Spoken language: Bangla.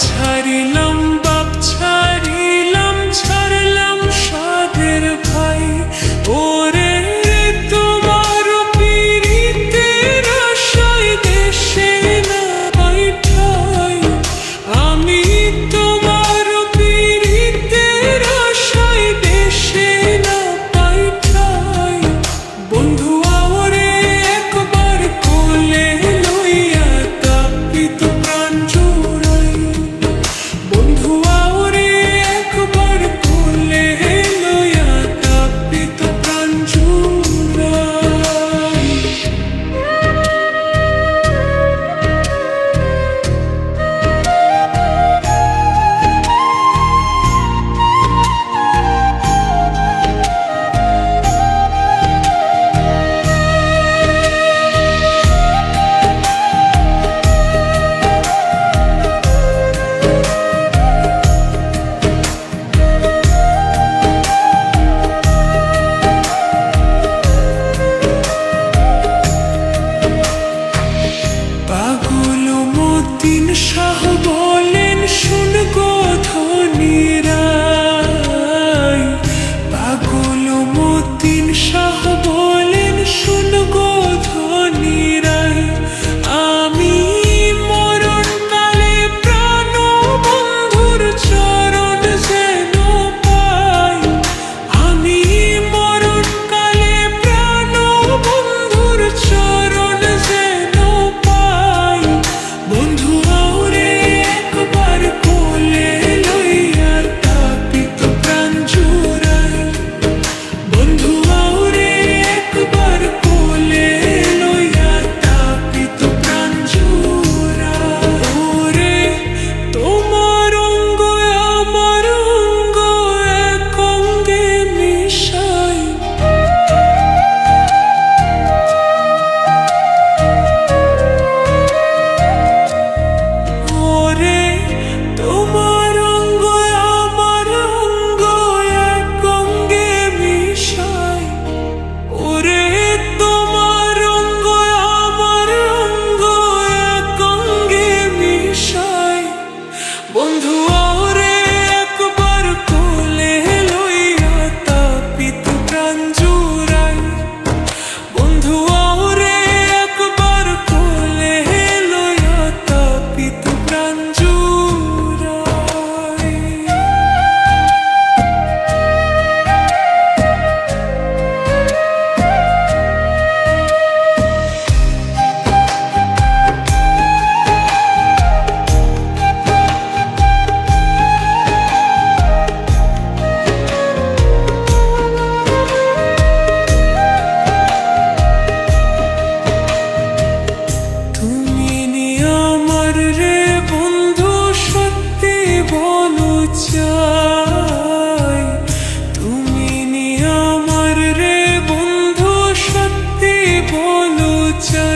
ছাড়িলাম বাপ ছাড়িলাম ছাড়লাম সাধের ভাই ওরে তোমার পীড়িতের আশায় দেশে না পাইঠাই আমি তোমার পীড়িতের আশায় দেশে না পাইঠাই বন্ধু আওরে একবার কোলে লইয়া তাপিত প্রাণ জোড়াই বন্ধু আওরে একবার কোলে লইয়া তাপিত প্রাণ জোড়াই পাগল মতিন শাহ বলেন শুন গো ধনীরাই পাগল মতিন শাহ বলেন শুন গো ধনীরাই আমি মরণ কালে প্রাণ বন্ধুর চরণ যেন পাই আমি মরণ কালে প্রাণ বন্ধুর চরণ যেন পাই বন্ধু আওরে একবার কোলে লইয়া তাপিত প্রাণ জোড়াই বন্ধু আওরে একবার কোলে লইয়া তাপিত প্রাণ জোড়াই ওরে তোমার অঙ্গ আমার অঙ্গ এক অঙ্গে মিশাই ওরে তোমার অঙ্গ আমার অঙ্গ এক অঙ্গে মিশাই ওরে তোমার অঙ্গ আমার অঙ্গ এক অঙ্গে মিশাই বন্ধু ওরে একবার কোলে লইয়া তাপিত প্রাণ জোড়াই বন্ধু ওরে একবার কোলে লইয়া তাপিত প্রাণ জোড়াই তুমি নি আমার রে বন্ধু সত্যি বলো চাই তুমি নি আমার রে বন্ধু সত্যি বলো চাই